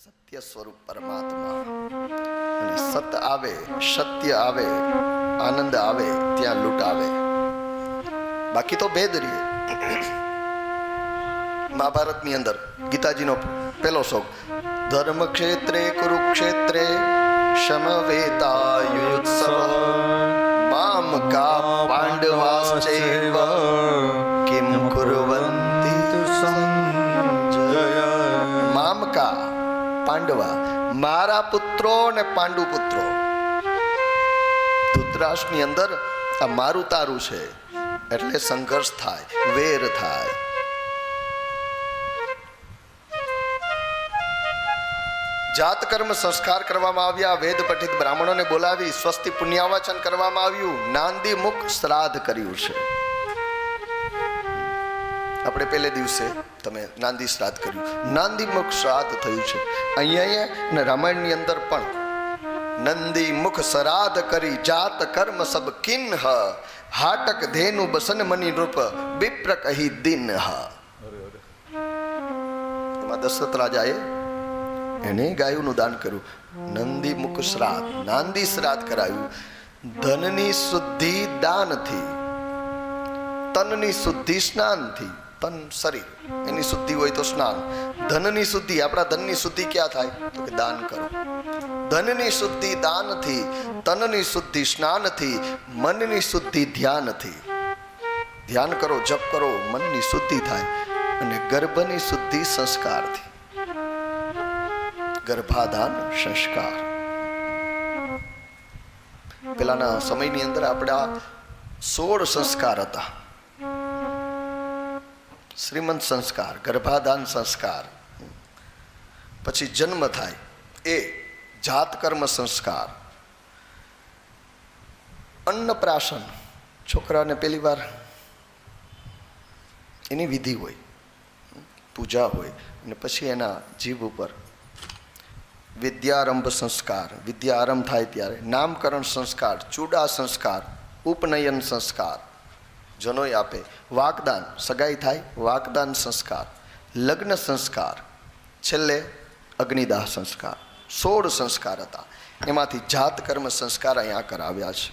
સત્ય સ્વરૂપ પરમાત્મા. અને સત આવે, સત્ય આવે, આનંદ આવે, ત્યાં લૂંટ આવે, બાકી તો ભેદ રહે. મહાભારતની અંદર ગીતાજીનો પહેલો શ્લોક, ધર્મ ક્ષેત્રે કુરુક્ષેત્રે સમવેતાયુત્સવ મામ કા પાંડવાશ્ચૈવ કિમ કુર્વન્તિ સંજય. મામ કા પાંડવા, મારા પુત્રો ને પાંડુ પુત્રો. ધૃતરાષ્ટ્રની અંદર આ મારું તારું છે એટલે સંઘર્ષ થાય, વેર થાય. જાત કર્મ સંસ્કાર કરવામાં આવ્યા, વેદ પઠિત બ્રાહ્મણોને બોલાવી સ્વસ્તિ પુણ્યાવાચન કરવામાં આવ્યું, નાંદી મુખ શ્રાદ્ધ કર્યું છે. આપણે પહેલે દિવસે તમે નાંદી શ્રાદ્ધ કર્યું, નાંદી મુખ શ્રાદ્ધ થયું છે. અહીંયા રામાયણની અંદર પણ નંદી મુખ શ્રાદ્ધ કરી જાત કર્મ સબ કિન્હ હાટક ધેનુ બસન મની નૃપ વિપ્ર કહી દિન. એમાં દશરથ રાજાએ એને ગાયોનું દાન કર્યું, નંદી મુખ શ્રાદ્ધ, નાંદી શ્રાદ્ધ કરાયું. ધનની શુદ્ધિ દાનથી, તનની શુદ્ધિ સ્નાનથી. તન શરીર, એની શુદ્ધિ હોય તો સ્નાન. ધનની શુદ્ધિ, આપણા ધનની શુદ્ધિ ક્યાં થાય તો કે દાન કરો. ધનની શુદ્ધિ દાનથી, તનની શુદ્ધિ સ્નાનથી, મનની શુદ્ધિ ધ્યાનથી. ધ્યાન કરો, જપ કરો, મનની શુદ્ધિ થાય. અને ગર્ભની શુદ્ધિ સંસ્કારથી, ગર્ભાધાન સંસ્કાર. પેલાના સમયની અંદર આપણા 16 સંસ્કાર હતા. શ્રીમંત સંસ્કાર, ગર્ભાધાન સંસ્કાર, પછી જન્મ થાય એ જાત કર્મ સંસ્કાર, અન્નપ્રાશન, છોકરાને પહેલી વાર એની વિધિ હોય, પૂજા હોય, અને પછી એના જીભ ઉપર વિદ્યારંભ સંસ્કાર, વિદ્યા આરંભ થાય ત્યારે નામકરણ સંસ્કાર, ચૂડા સંસ્કાર, ઉપનયન સંસ્કાર, જનોય આપે, વાકદાન, સગાઈ થાય, વાકદાન સંસ્કાર, લગ્ન સંસ્કાર, છેલ્લે અગ્નિદાહ સંસ્કાર. 16 સંસ્કાર હતા. એમાંથી જાત કર્મ સંસ્કાર અહીંયા કરાવ્યા છે.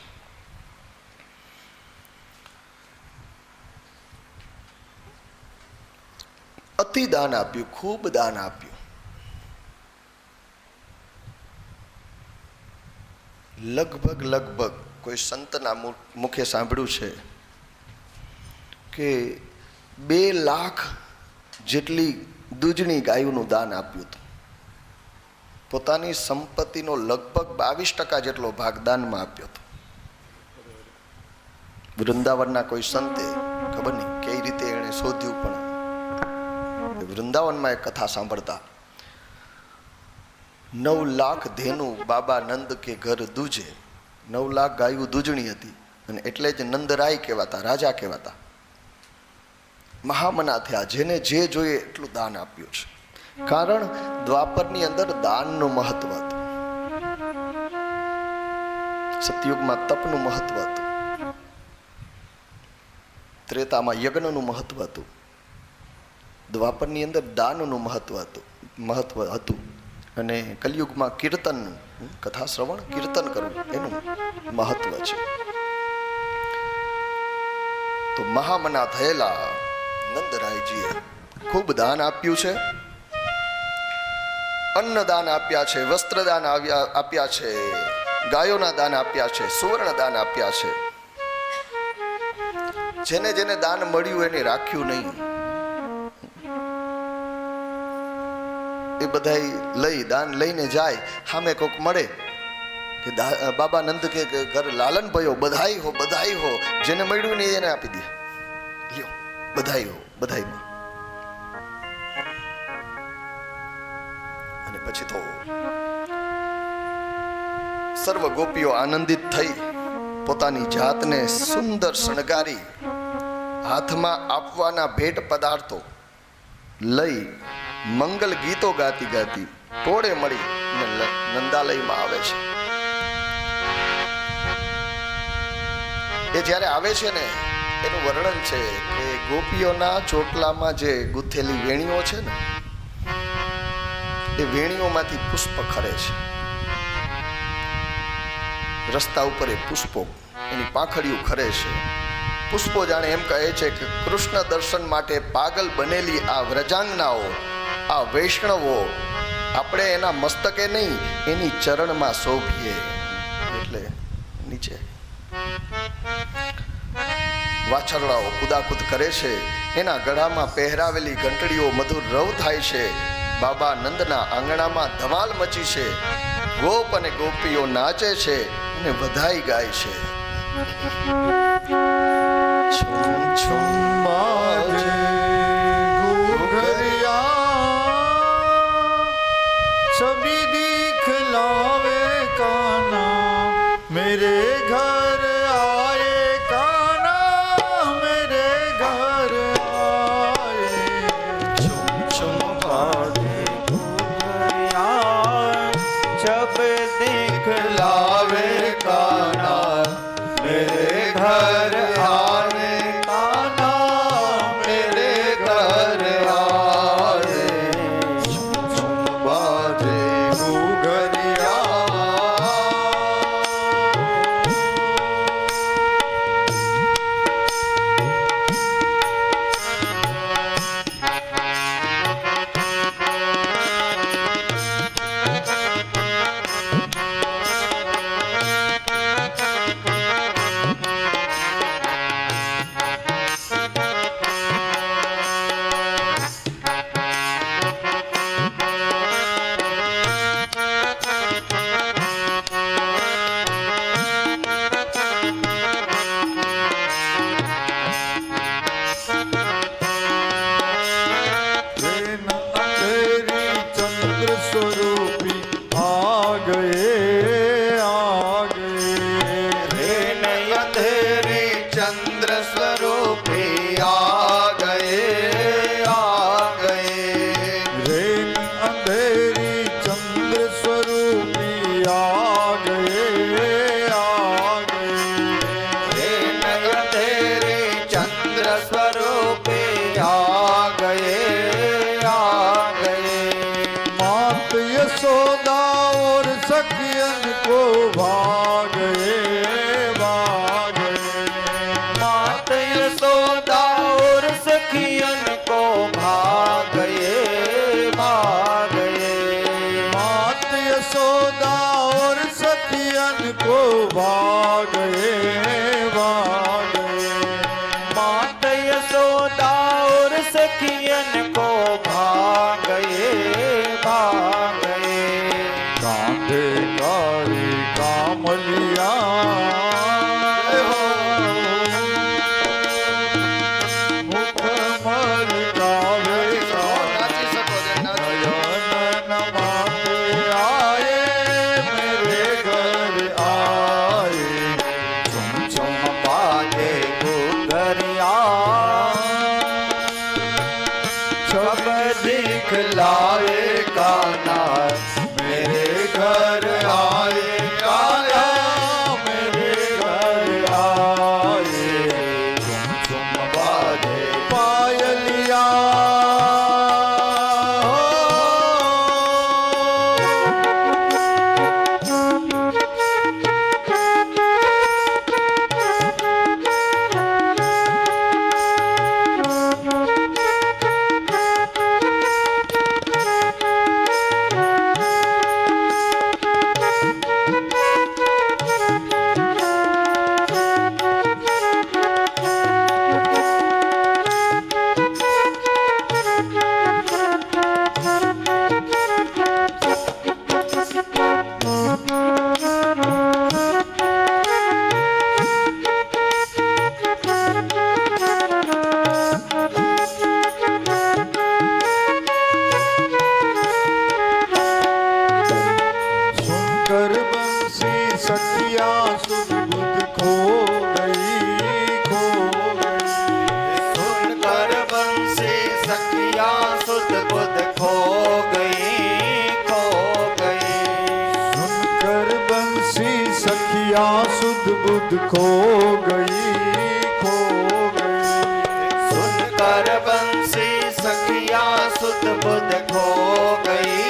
અતિ દાન આપ્યું, ખૂબ દાન આપ્યું. લગભગ કોઈ સંતના મુખે સાંભળ્યું છે કે 2 લાખ જેટલી દૂધની ગાયોનું દાન આપ્યું હતું. પોતાની સંપત્તિનો લગભગ 22% જેટલો ભાગ દાનમાં આપ્યો હતો. વૃંદાવનના કોઈ સંતે, ખબર નહીં કઈ રીતે એણે શોધ્યું, પણ વૃંદાવનમાં એક કથા સાંભળતા 9 લાખ ધેનું બાબા નંદ કે ઘર દૂજે. 9 લાખ ગાયું દૂજણી હતી, અને એટલે જ નંદરાય કહેવાતા, રાજા કહેવાતા. મહામના થયા, જેને જે જોઈએ એટલું દાન આપ્યું છે. કારણ દ્વાપરની અંદર દાનનું મહત્વ હતું, સતયુગમાં તપનું મહત્વ હતું, ત્રેતામાં યજ્ઞનું મહત્વ હતું, દ્વાપરની અંદર દાનનું મહત્વ હતું, અને કલિયુગમાં કીર્તનનું, કથા શ્રવણ, કીર્તન કરવું એનું મહત્વ છે. તો મહામના થયેલા નંદરાયજીએ ખૂબ દાન આપ્યું છે. અન્નદાન આપ્યા છે, વસ્ત્રદાન આપ્યા છે, ગાયોના દાન આપ્યા છે, સુવર્ણ દાન આપ્યા છે. જેને જેને દાન મળ્યું એને રાખ્યું નહીં. એ બધા દાન લઈને જાય, સામે કોક મળે કે બાબા નંદ કે ઘર લાલન ભયો, બધાઈ હો, બધાઈ હો. જેને મળ્યું ને એને આપી દે, લ્યો બધાઈ હો, બધાઈમાં. અને પછી તો સર્વ ગોપીઓ આનંદિત થઈ, પોતાની જાતને સુંદર શણગારી, હાથમાં આપવાના ભેટ પદાર્થો લઈ, મંગલ ગીતો ગાતી ગાતી ટોળે મળી નંદાલયમાં આવે છે. એ જ્યારે આવે છે ને, એનું વર્ણન છે કે ગોપીઓના ચોટલામાં જે ગુથેલી વેણીઓ છે ને, એ વેણીઓમાંથી પુષ્પ ખરે છે. રસ્તા ઉપર એ પુષ્પો એની પાંખડીઓ ખરે છે. પુષ્પો જાણે એમ કહે છે કે કૃષ્ણ દર્શન માટે પાગલ બનેલી આ વ્રજાંગનાઓ, આ વૈષ્ણવો, આપણે એના મસ્તકે નહીં એની ચરણમાં શોભીએ. એટલે નીચે વાછરડાઓ કુદાકુદ કરે છે. એના ગળામાં પહેરાવેલી ઘંટડીઓ મધુર રવ થાય છે. બાબા નંદના આંગણામાં ધમાલ મચી છે. ગોપ અને ગોપીઓ નાચે છે અને વધાઈ ગાય છે. છુમ છુમ બાજે घुघरिया सभी दिखलावे काना मेरे घर आए काना मेरे घर आए છુમ છુમ बाजे घुघरिया जब दिखलावे काना मेरे घर आए काना मेरे घर आए છુમ છુમ બાજે घुघरिया अंधेरी चंद्र स्वरूपी आ गए रे अंधेरी चंद्र स्वरूपी आ गए रे अंधेरी चंद्र स्वरूपी आ गए रे अंधेरी चंद्र स्वरूपी आ गए मात यशोदा और सखियन को भागे मात यशोदा और सखियन को भागे मात यशोदा और सखियन को भागे मात यशोदा और सखियन को भागे कांधे कारी कामलिया मुख मर कावे નાચી શકો છો, નાચી. नयन नमाते आए मेरे घर आए चुम चुम बाजे घुघरिया सब दिखलाए काना मेरे घर आए काना मेरे घर आए છુમ છુમ બાજે सुनकर बंसी सखिया सुध बुध खो गई सुनकर बंसी सखिया सुध बुध खो गई सुनकर बंसी सखिया सुध बुध खो गई सुनकर बंसी सखिया सुध बुध खो गई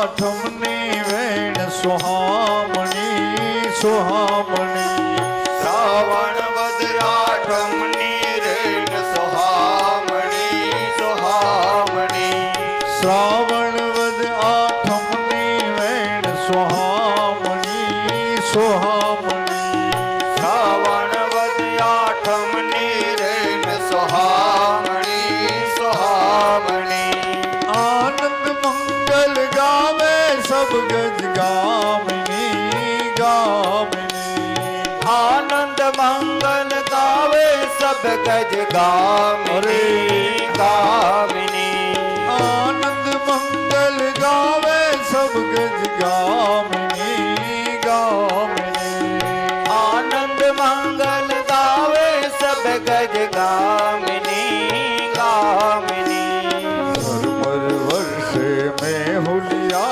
આઠમની વેણ સુહામણી સુહામણી શ્રાવણ વદ આઠમની રેણ સોહામણી સોહામણી શ્રાવણ વદ આઠમની વેણ સુહામણી સુહામણી શ્રાવણ વદ આઠમની રેણ સોહામણી સોહામણી આનંદ મંગલ ગાવે સબ ગજ ગામિની ગામિની આનંદ મંગલ ગાવે સબ ગજ ગામિની ગામિની આનંદ મંગલ ગાવે સબ ગજ ગામિની ગામિની આનંદ મંગલ ગાવે સબ ગજ ગામિની ગામિની मर वर्षे में हुलिया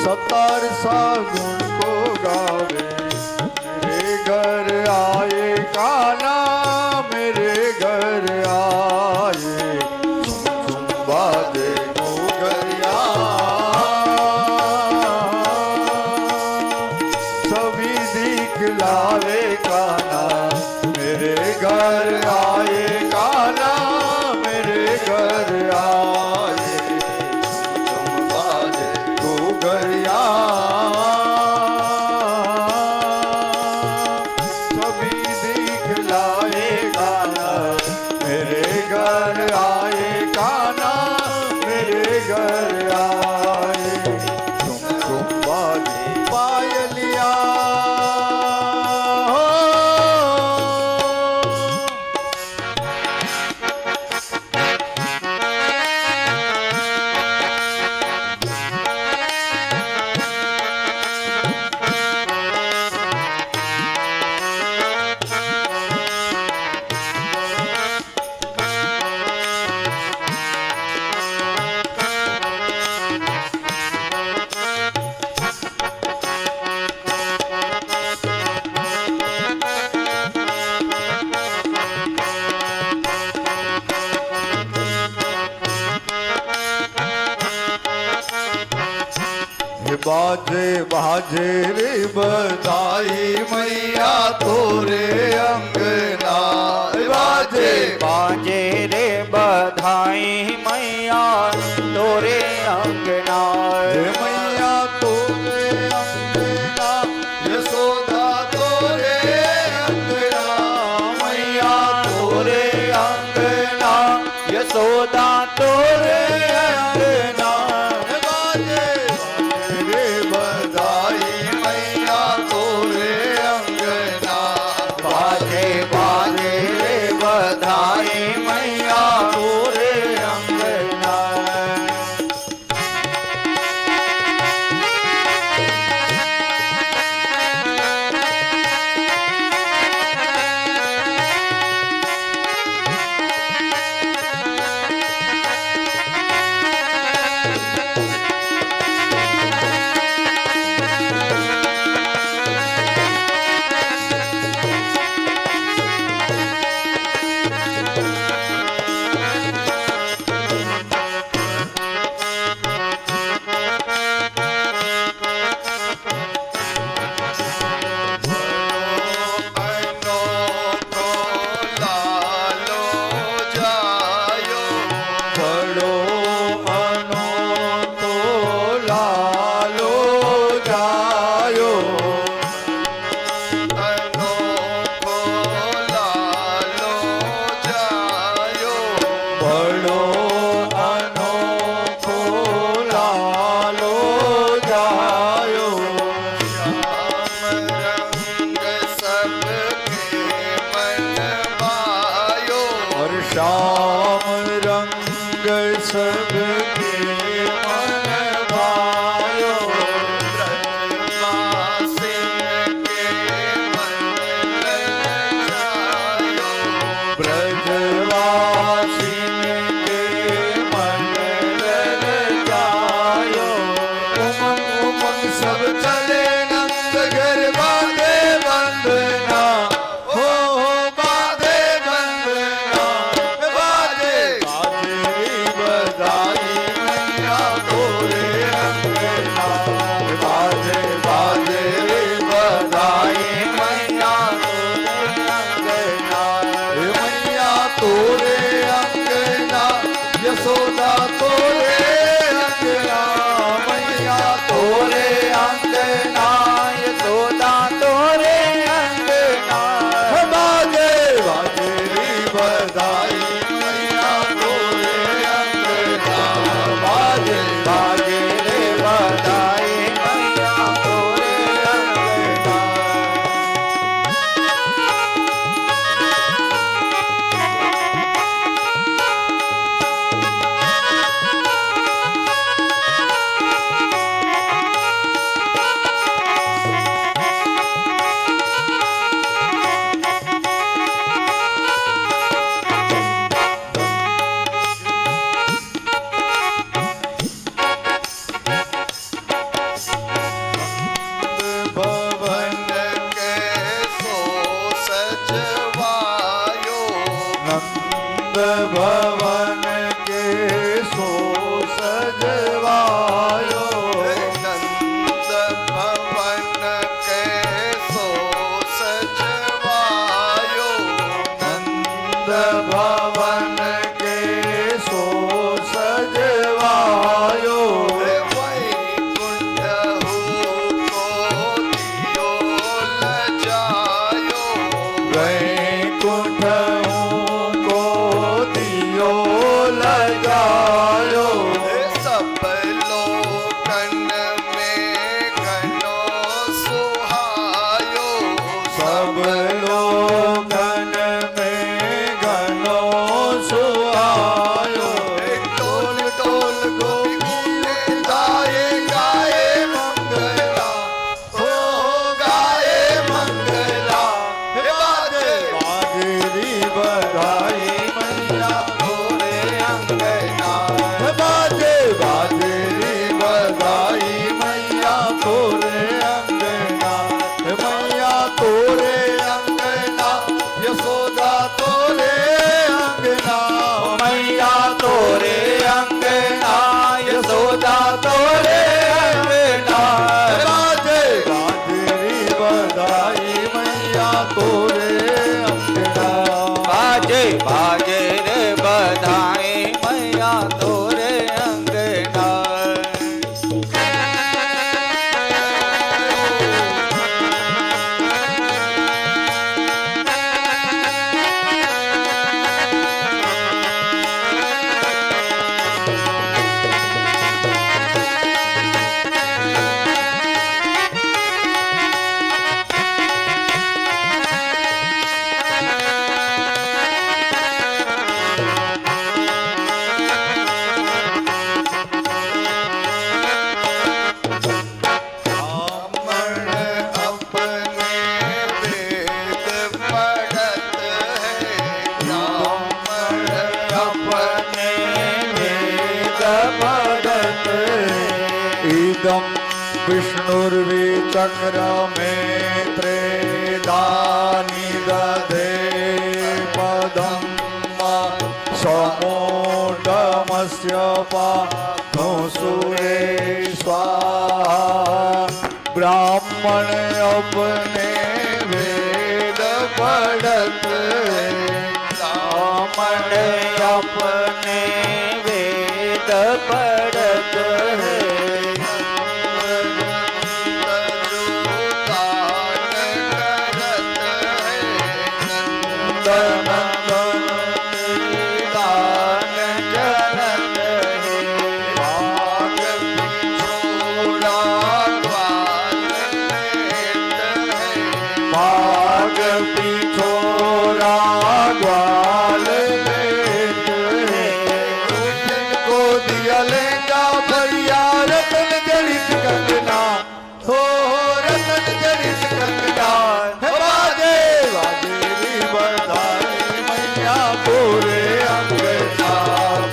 सतार सा गुण को गावे मेरे घर आए काना मेरे घर आए झुम बाजे गोगरिया सभी दिखलावे काना मेरे घर आए काना मेरे घर आए तुम बाजे गोगरिया सभी दिखलाए काना मेरे घर आए काना मेरे घर आए तुम बाजे पायलिया बाजे बाजे रे बधाई मैया तोरे अंगना बाजे बाजे रे बधाई मैया तोरे अंगना रे मैया तोरे अंगना यशोदा तोरे अंगना मैया तोरे अंगना यशोदा तोरे अंगना बाजे रे बधाई मैया तोरे अंगना बाजे बाजे रे बधाई मैया तोरे अंगना श्याम रंग सबके मन भायो ब्रजवासी के मन ललचायो। ब्रजवासी के मन ललचायो। उमंग उमंग सब चले नंद घर बांधे बंधना हो बांधे बंधना बाजे बाजे अंगना बाजे बाजे रे बधाई मैया तोरे अंगना मैया तोरे अंगना यशोदा तोरे अंगना मैया तोरे अंगना यशोदा तोरे अंगना बाजे बाजे रे बधाई मैया तोरे अंगना बाजे बाजे रे बधाई मैया तोरे अंगना ब्राह्मण अपने वेद पढ़त है ब्राह्मण अपने वेद पढ़त इदं विष्णुर्विचक्रमे त्रेदानि दधे पदं समोढमस्य पार्थो सुरे स्वाहा ब्राह्मण अपने वेद पढ़त ब्राह्मण अपने वेद पढ़त है दान करत है भाग पिछोरा ग्वाल लेत है को दिया लेगा भैया रतन जड़ित कंगना हो रतन जड़ित कंगना है बाजे बाजे री बधाई मैया पूरे अंगना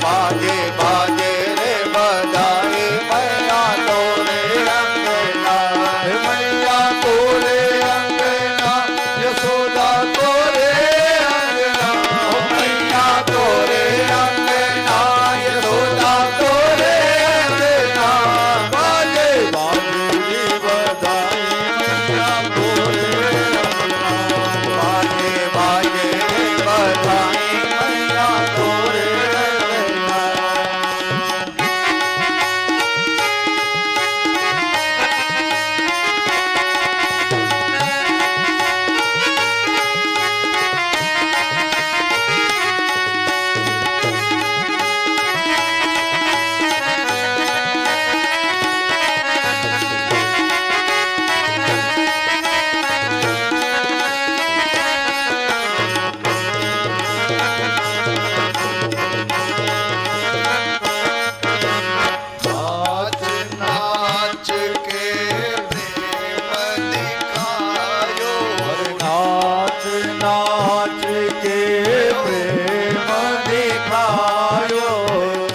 बाजे बाजे रे बधाई मैया तोरे अंगना हे मैया तोरे अंगना यशोदा तोरे अंगना मैया तोरे अंगना यशोदा तोरे अंगना बाजे बाजे री बधाई मैया तोरे अंगना बाजे बाजे रे बधाई मैया तोरे अंगना नाच नाच के प्रेम दिखायो नाच नाच के प्रेम दिखायो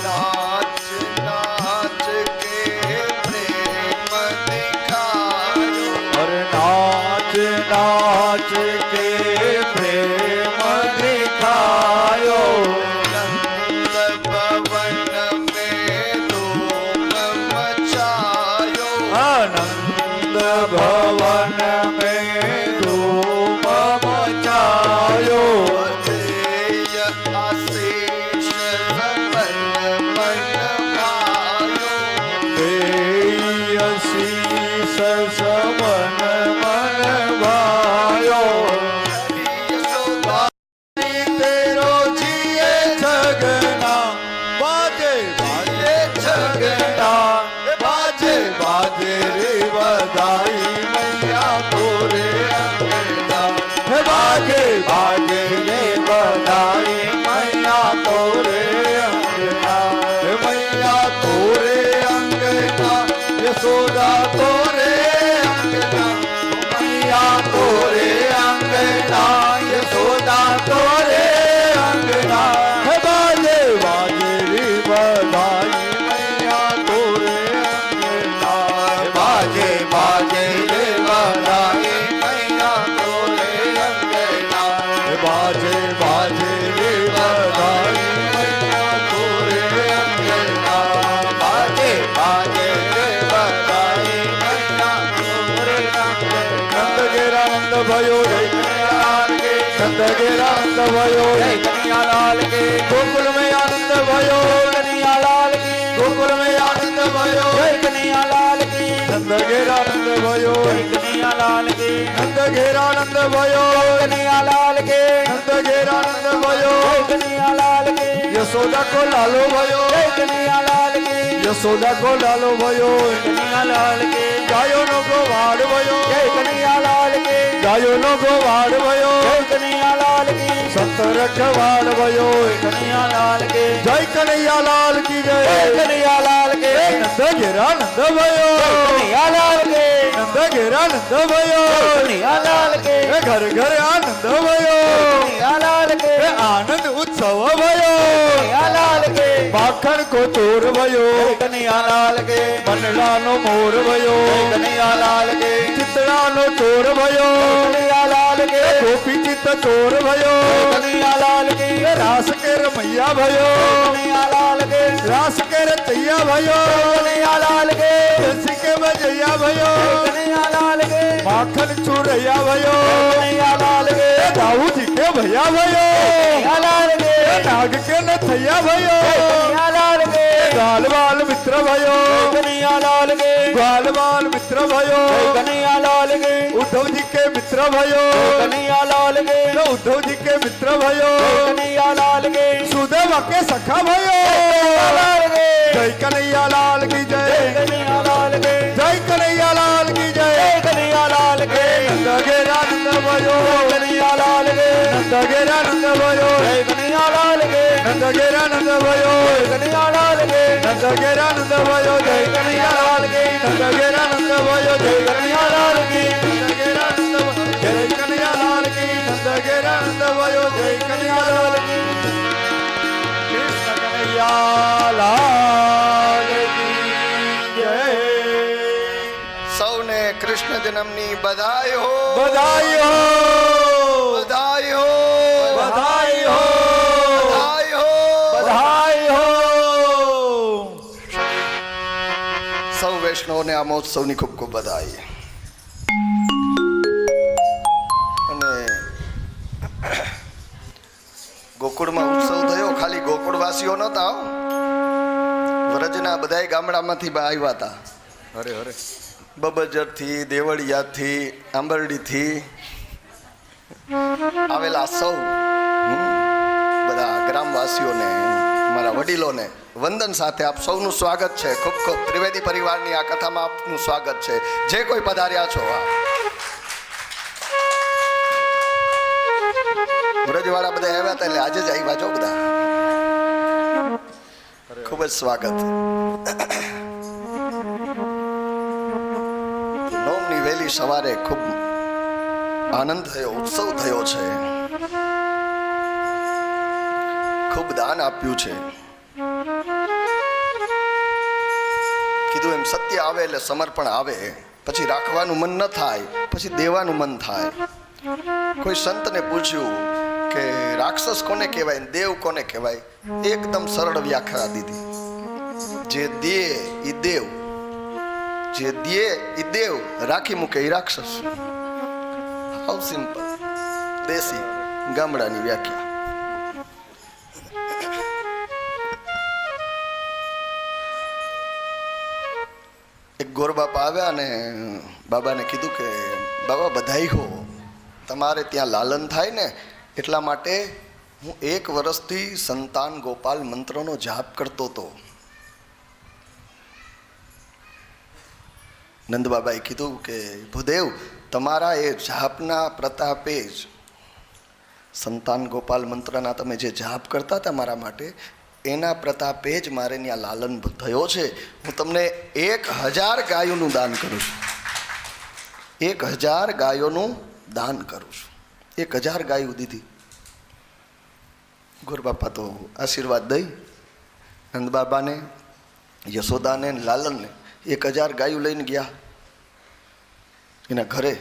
नाच नाच के प्रेम दिखायो और नाच नाच के प्रेम दिखायो नंद भवन में धूम मचायो आनंद भवन में धूम मचायो देय आशीष सबन मन भायो देय शीस सवन मन भायो यशोदा तेरो जिए झगना बाजे बाजे झगना बाजे बाजे रे बधाई मैया तोरे अंगना बाजे बाजे रे बधाई मैया तोरे अंगना मैया तोरे अंगना यशोदा तोरे अंगना मैया तोरे अंगना यशोदा तोरे अंगना बाजे बाजे रे आनंद भयो जय कन्हैयालाल की गोकुल में आनंद भयो कन्हैयालाल की गोकुल में आनंद भयो जय कन्हैयालाल की नंद घेर आनंद भयो जय कन्हैयालाल की नंद घेर आनंद भयो कन्हैयालाल के नंद घेर आनंद भयो जय कन्हैयालाल के यशोदा को लालो भयो जय कन्हैयालाल के यशोदा को लालो भयो कन्हैयालाल के गायो नो गोवाड़ भयो जय कन्हैयालाल के गायो नो गोवाड़ भयो जय कन्हैयालाल की संत रखवाड़ भयो कन्हैयालाल के जय कन्हैयालाल की जय जय कन्हैयालाल के नंद घेरा नंद भयो कन्हैयालाल के नंद घेरा नंद भयो कन्हैयालाल के घर घर आनंद भयो कन्हैयालाल के आनंद उत्सव भयो कन्हैयालाल के माखन को चोर भयो कन्हैयालाल के मनड़ा नो मोर भयो कन्हैयालाल के चितड़ा नो चोर भयो कन्हैयालाल के गोपी चित्त चोर भयो कन्हैयालाल के रास के रमैया भयो कन्हैयालाल के रास के रचैया भयो कन्हैयालाल के तुलसी के बजैया भयो कन्हैयालाल के माखन चूरैया भयो कन्हैयालाल के दाऊ जी के भैया भयो कन्हैयालाल के नाग के नथैया भयो कन्हैयालाल के गाल बाल मित्र भयो कन्हैयालाल के ग्वाल बाल मित्र भयो कन्हैयालाल के उद्धव जी के मित्र भयो कन्हैयालाल के उद्धव जी के मित्र भयो कन्हैयालाल के सुदेव के सखा भयो कन्हैयालाल के जय कन्हैया लाल की जय कन्हैयालाल के जय कन्हैया लाल की जय कन्हैयालाल के नंद घेरा नंद भयो कन्हैयालाल के नंद घेरा नंद भयो जय कन्हैयालाल के नंद घेरा नंद भयो कन्हैयालाल के नंद घेरा नंद भयो जय कन्हैया लाल की नंद घेरा नंद भयो जय कन्हैयालाल की नंद घेरा नंद भयो जय कन्हैया लाल की नंद घेरा नंद भयो जय कन्हैया लाल की कृष्ण कन्हैया लाल की जय સૌને કૃષ્ણ જન્મની બધાઈ હો बधाई हो બધાઈ હો बधाई हो બધાઈ હો बधाई हो સૌ વૈષ્ણવોને આ મહોત્સવની ખૂબ ખૂબ બધાઈ. અને ગોકુળમાં ઉત્સવ થયો, ખાલી ગોકુળવાસીઓ નહોતા, વ્રજના બધાય ગામડામાંથી આવ્યા હતા. अरे अरे બબજરથી, દેવળિયાથી, આંબરડીથી આવેલા સૌ બધા ગ્રામવાસીઓને, મારા વડીલોને વંદન સાથે આપ સૌનું સ્વાગત છે. ખૂબ ખૂબ ત્રિવેદી પરિવારની આ કથામાં આપનું સ્વાગત છે. જે કોઈ પધાર્યા છો, વ્રજવાળા બધા આવ્યા હતા એટલે આજે જ આવ્યા છો બધા. ખૂબ જ સ્વાગત. નોમની વહેલી સવારે ખૂબ આનંદ થયો, ઉત્સવ થયો છે. ખૂબ દાન આપ્યું છે. કીધું એમ સત્ય આવે એટલે સમર્પણ આવે, પછી રાખવાનું મન ન થાય, પછી દેવાનું મન થાય. કોઈ સંતને પૂછ્યું કે રાક્ષસ કોને કહેવાય, દેવ કોને કહેવાય? એકદમ સરળ વ્યાખ્યા દીધી. જે દે એ દેવ, જે દે એ દેવ, રાખી મૂકે એ રાક્ષસ. હાઉ સિમ્પલ, દેશી ગામડાની વ્યાખ્યા. એક ગોર બાપા આવ્યા અને બાબાને કીધું કે બાબા બધાઈ હો, તમારે ત્યાં લાલન થાય ને એટલા માટે હું 1 વર્ષથી સંતાન ગોપાલ મંત્રનો જાપ કરતો હતો. નંદ બાબાએ કીધું કે ભૂદેવ, તમારા એ જાપના પ્રતાપે જ, સંતાન ગોપાલ મંત્રના તમે જે જાપ કરતા હતા મારા માટે, એના પ્રતાપે જ મારે ત્યાં લાલન થયો છે. હું તમને 1000 ગાયોનું દાન કરું છું. 1000 ગાયોનું દાન કરું છું. 1000 ગાયો દીધી. ગોરબાપા તો આશીર્વાદ દઈ નંદબાબાને, યશોદાને, લાલનને 1000 ગાયું લઈને ગયા એના ઘરે.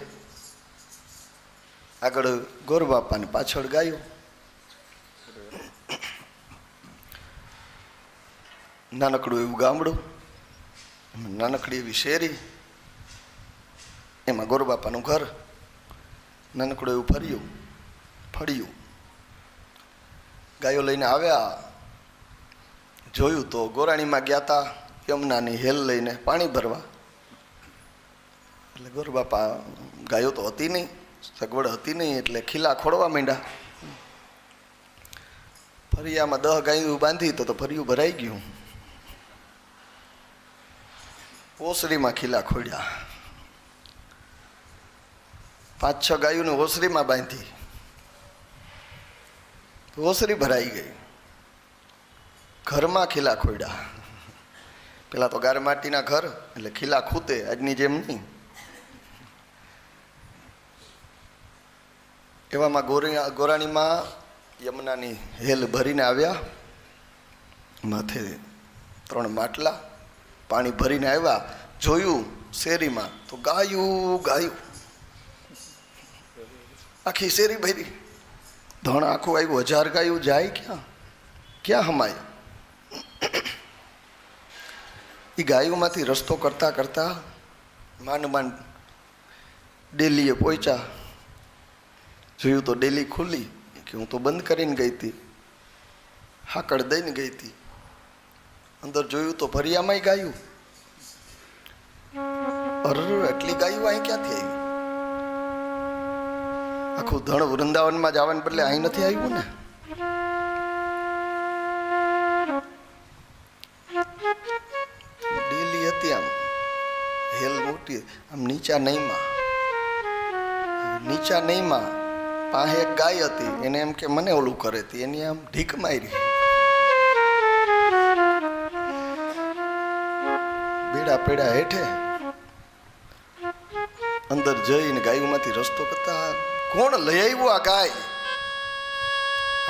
આગળ ગોરબાપાને પાછળ ગાયો. નાનકડું એવું ગામડું, નાનકડી એવી શેરી, એમાં ગોરબાપાનું ઘર. નાનકડું એવું ફળિયું. ગાયો લઈને આવ્યા. જોયું તો ગોરાણીમાં ગયા હતા યમુનાની હેલ લઈને પાણી ભરવા. એટલે ગોરબાપા ગાયો તો હતી નહીં, સગવડ હતી નહીં, એટલે ખીલા ખોડવા માંડ્યા. ફરિયામાં 10 ગાયું બાંધી તો ફરિયું ભરાઈ ગયું. ઓસરીમાં ખીલા ખોડ્યા. 5-6 ગાયોને ઓસરીમાં બાંધી, ઓસરી ભરાઈ ગઈ. ઘરમાં ખીલા ખોડ્યા. પેલા તો ગાર માટીના ઘર એટલે ખીલા ખૂતે, આજની જેમ નહીં. એવામાં ગોરાણીમાં યમુનાની હેલ ભરીને આવ્યા. માથે 3 માટલા પાણી ભરીને આવ્યા. જોયું શેરીમાં તો ગાયું ગાયું, આખી શેરી ભરી. ધણ આખું આવ્યું. 1000 ગાયું જાય ક્યાં, ક્યાં હમાય? એ ગાયોમાંથી રસ્તો કરતા કરતા માંડ ડેલીએ પહોંચ્યા. જોયું તો ડેલી ખુલ્લી, કે હું તો બંધ કરીને ગઈ હતી, હાકડ દઈને ગઈ હતી. અંદર જોયું તો ફરિયામાંય ગાયું. અરે એટલી ગાયું અહીં ક્યાંથી આવી? આખું ધણ વૃંદાવનમાં જવાને બદલે અહીં નથી આવ્યું ને. ડેલી હતી આમ હેલ મોટી, આમ નીચા નહીંમાં પાસે એક ગાય હતી. એને એમ કે મને ઓલું કરે હતી, એની આમ ઢીક મારી. બેડા પેડા હેઠે અંદર જઈને ગાયોમાંથી રસ્તો કરતા, કોણ લઈ આવ્યું આ ગાય?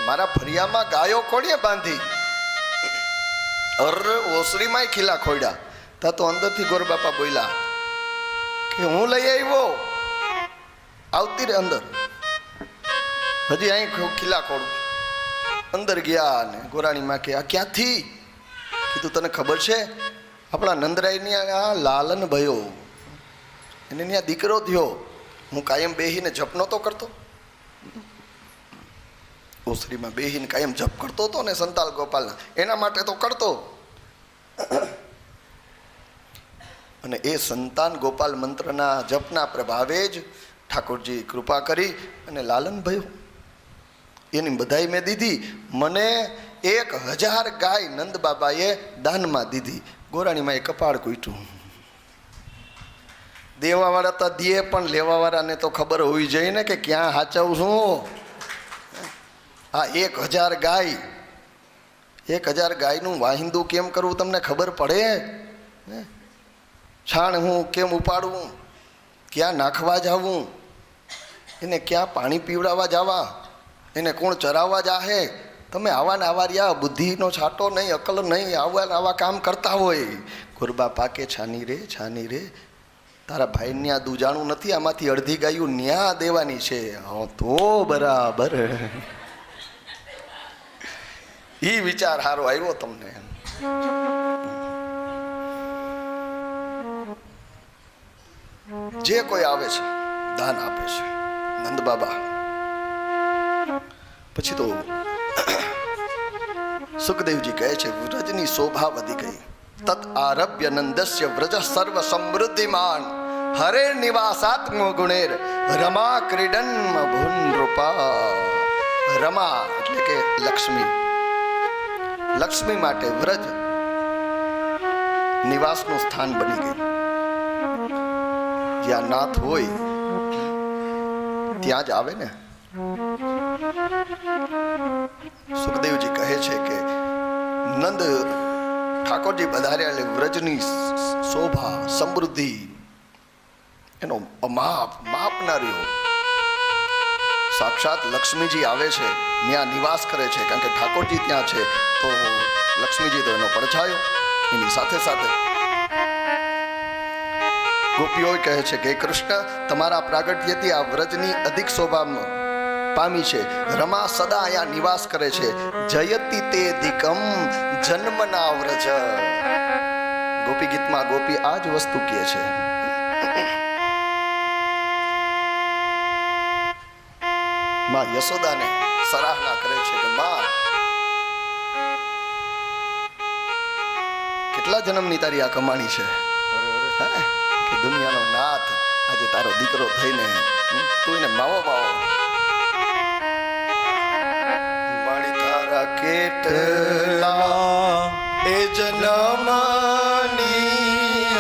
મારા ફરિયામાં ગાયો કોણે બાંધી? અરે ઓસરીમાં ખીલા ખોડ્યા. તા તો અંદરથી ગોરબાપા બોલ્યા કે હું લઈ આવ્યો, આવતી રે અંદર, હજી અહીં ખીલા ખોડું. અંદર ગયા ને ગોરાણીમાં કે આ ક્યાંથી? કીધું તને ખબર છે આપણા નંદરાયની આ લાલન ભયો, એને ત્યાં દીકરો થયો. હું કાયમ બેહીને જપ નહોતો કરતો, ઓસરીમાં બેહીને કાયમ જપ કરતો હતો ને સંતાલ ગોપાલના, એના માટે તો કરતો. અને એ સંતાન ગોપાલ મંત્રના જપના પ્રભાવે જ ઠાકોરજી કૃપા કરી અને લાલન ભયો એની બધાઈ મેં દીધી. મને 1000 ગાય નંદ બાબાએ દાનમાં દીધી. ગોરાણીમાં એ કપાળ કૂટ્યું. દેવાવાળા તો દે, પણ લેવાવાળાને તો ખબર હોવી જોઈએ ને કે ક્યાં હાચવું છું. આ 1000 ગાય, 1000 ગાયનું વાહિંદુ કેમ કરવું તમને ખબર પડે? છાણ હું કેમ ઉપાડવું, ક્યાં નાખવા જવું, એને ક્યાં પાણી પીવડાવવા જવા, એને કોણ ચરાવવા જાહે? તમે આવા ને આવા રહ્યા, બુદ્ધિનો છાંટો નહીં, અકલ નહીં, આવા ને આવા કામ કરતા હોય. ગોરબા પાકે છાની રે, તારા ભાઈને આ દૂજાણું નથી, આમાંથી અડધી ગાયું ન્યા દેવાની છે. હા તો બરાબર. ઈ વિચાર સારો આવ્યો તમને. જે કોઈ આવે છે દાન આપે છે નંદ બાબા. પછી તો સુખદેવજી કહે છે વ્રજની શોભા વધી ગઈ. તત આરભ્ય નંદસ્ય વ્રજ સર્વ સમૃદ્ધિમાન હરે નિવાસાત્મ ગુણેર રમા ક્રીડન ભુન રૂપા. રમા એટલે કે લક્ષ્મી, લક્ષ્મી માટે વ્રજ નિવાસનું સ્થાન બની ગયું. જ્યાં નાથ હોય ત્યાં જ આવે ને. સુખદેવજી કહે છે કે નંદ ઠાકોરજી પધાર્યા એટલે વ્રજની શોભા સમૃદ્ધિ એનો માપ ના રહ્યો. સાક્ષાત લક્ષ્મીજી આવે છે, ત્યાં નિવાસ કરે છે, કારણ કે ઠાકોરજી ત્યાં છે તો લક્ષ્મીજી તો એનો પડછાયો. એની સાથે સાથે ગોપીઓ કહે છે કે કૃષ્ણ તમારા પ્રાગટ્યથી આ વ્રજની અધિક શોભા પામી છે. રમા સદા અહીંયા નિવાસ કરે છે. જયતિ તે દિકમ જન્મના વ્રજ. ગોપી ગીતમાં ગોપી આ જ વસ્તુ કહે છે. માં યશોદાને સરાહના કરે છે કે માં કેટલા જન્મની તારી આ કમાણી છે હે? કે દુનિયાનો નાથ આજે તારો દીકરો થઈને તું એને માવો મારી તારા કેટલા એ જન્મની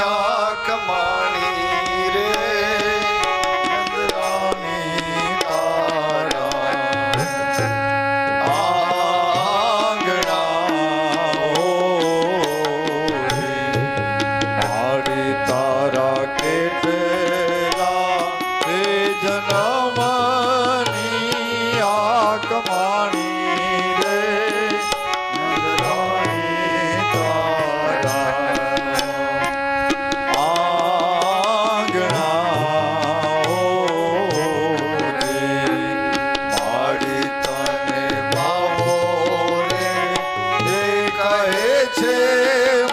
આ કમાણી રે નંદરાણી તારા આંગણા મારી તારા કેટલા એ જન્મની આ કમાણી રે નંદરાણી તારા આંગણા મારી તને ભાવો રે એ કહે છે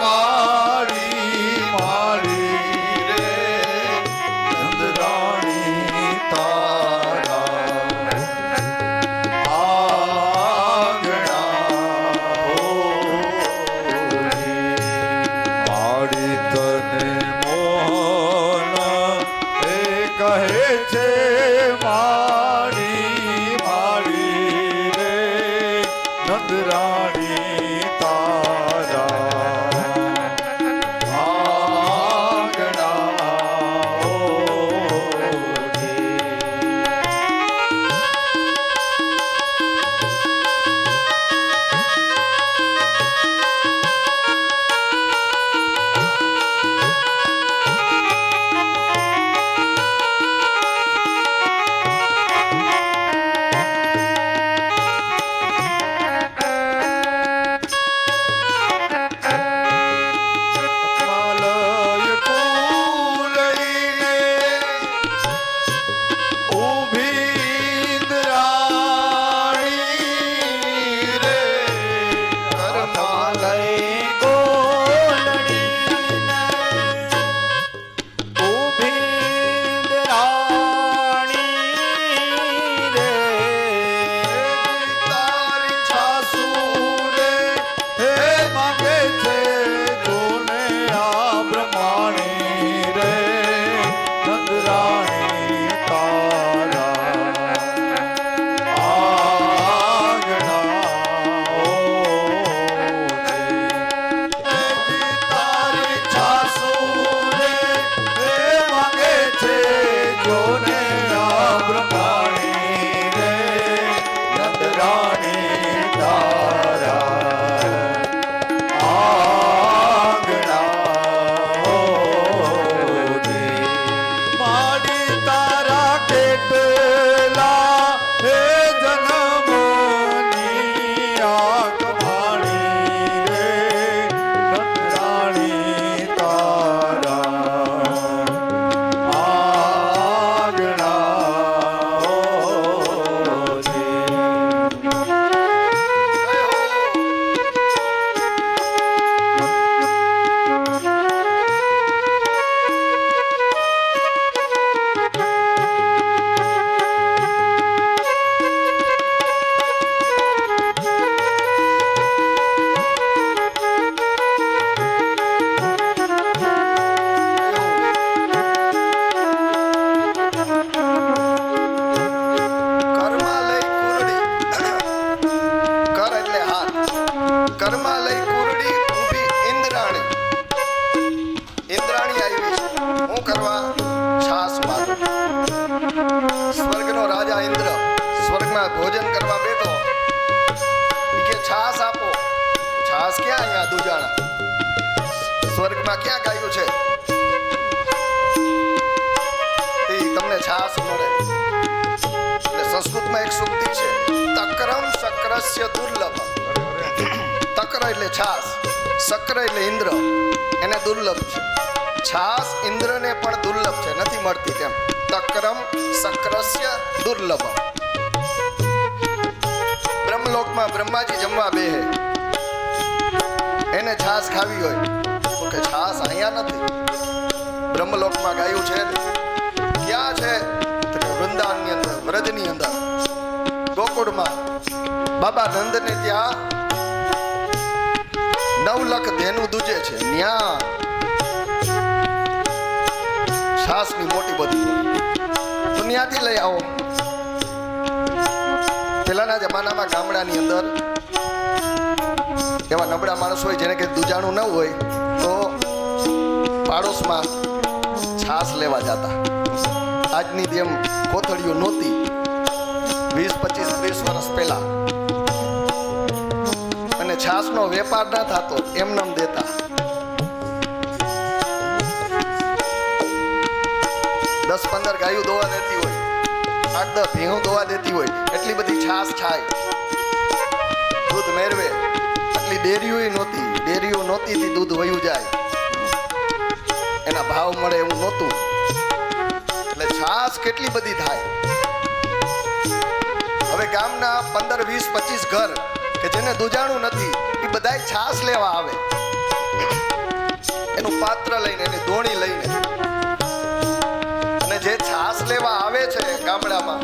મારી રે નંદરાણી તારા મારી તને મોહન એ કહે છે મારી રે નંદરાણી તારા માલય કુલઈને ઊભી ઇન્દ્રાણી રે કરમાલય ગોલડીને ઊભી રાણી રે તારી છાસુ રે હે માંગે છે જોને આ બ્રહ્માણી રે નંદરાણી તારા આંગણા તારી છાસુ રે હે માંગે છે જોને આ બ્રહ્માણી રે નંદરાણી તારા માડી તારા કેટલા હે જન્મની આ કમાણી રે નંદરાણી તારા કર્માલય કુરડી કર એટલે હાથ કર્માલય કુરડી ઊભી ઇન્દ્રાણી આવી છે હું કરવા છાસ મારું સ્વર્ગનો રાજા ઇન્દ્ર સ્વર્ગમાં ભોજન કરવા બેઠો ઈ કે છાસ આપો છાસ ક્યાં અહીંયા દુજાણા સ્વર્ગમાં ક્યાં ગાયું છે એ તમને છાસ મળે એટલે સંસ્કૃતમાં એક સૂક્તિ છે તક્રમ શક્રસ્ય દુર્લભ તક્ર એટલે છાસ શક્ર એટલે ઇન્દ્ર એને દુર્લભ છે છાસ ઇન્દ્રને પણ દુર્લભ છે નથી મળતી તેમ તક્રમ શક્રસ્ય દુર્લભ બ્રહ્મલોકમાં બ્રહ્માજી જમવા બેહે એને છાસ ખાવી હોય તો કે છાસ અહીંયા નથી બ્રહ્મલોકમાં ગાયું છે ક્યાં છે તો કે વૃંદાવનની અંદર વ્રજની અંદર ગોકુળમાં બાબા નંદને ત્યાં 9 લાખ ધેનું દૂજે છે ન્યા છાસની મોટી બધી તો ત્યાંથી લઈ આવો. પેલાના જમાનામાં ગામડાની અંદર એવા નબળા માણસ હોય જેને કંઈ દૂજાણું ન હોય તો પાડોશમાં છાસ લેવા જતા. આજની જેમ કોથળીઓ નહોતી. 20, 25, 30 વર્ષ પહેલા અને છાસનો વેપાર ના થતો, એમનેમ દેતા. 10-15 ગાયો દોવા દેતી હોય, 8-10 ભેહું દોવા દેતી હોય, એટલી બધી છાસ થાય, દૂધ મેળવે. એટલી ડેરીઓ નહોતી. ડેરીઓ નહોતી થી દૂધ વયું જાય, એના ભાવ મળે એવું નહોતું. એટલે છાસ કેટલી બધી થાય. હવે ગામના 15, 20, 25 ઘર કે જેને દૂજાણું નથી એ બધાય છાસ લેવા આવે. એનું પાત્ર લઈને, એની દોણી લઈને, અને જે છાસ લેવા આવે છે ગામડામાં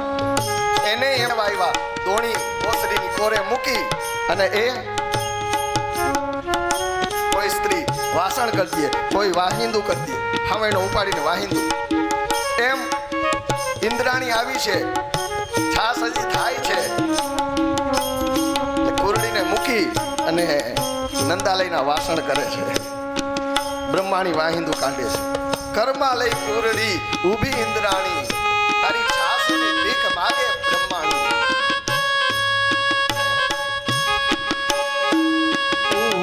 એને એમ આવ્યા દોણી ઓસરીની કોરે મૂકી અને એ કોઈ સ્ત્રી વાસણ કરી દે, કોઈ વાહિંદુ કરી દે, હાવેણો ઉપાડીને વાહિંદુ. એમ ઇન્દ્રાણી આવી છે, છાસ હજી થાય છે. કુરડીને મૂકી અને નંદાલયના વાસણ કરે છે. બ્રહ્માણી વાહિંદુ કાઢે છે. કર્મા લઈ કુરડી ઊભી ઇન્દ્રાણી, તારી છાસની ભીખ માગે બ્રહ્માણી.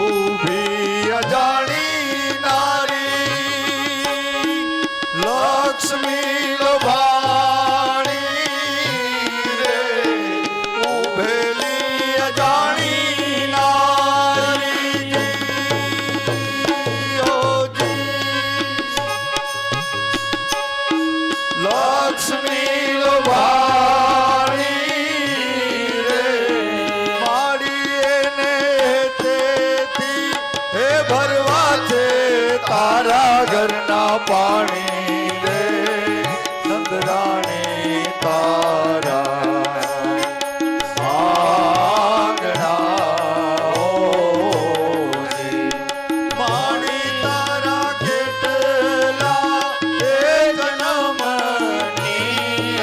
ઊભી અજાણી નારી લક્ષ્મી લોભાણી રે, ઊભેલી અજાણી નારી લક્ષ્મી લોભાણી રે, મારી એને તેથી હે ભરવા છે તારા ઘરના પાણી રે, નંદરાણી તારા આંગણા ઓરે, માણી તારા કેટલા એ જન્મની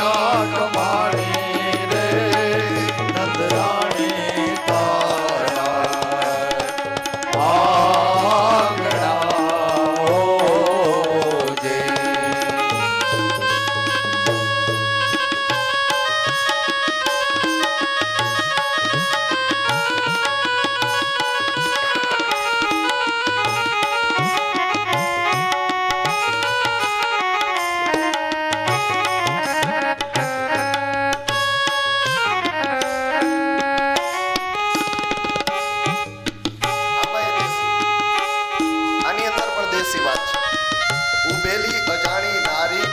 આંખ માણી રે, નંદરાણી તારા આંગણા ઓજે. આની અંદર પણ દેશી વાત છે. ઉભેલી અજાણી નારી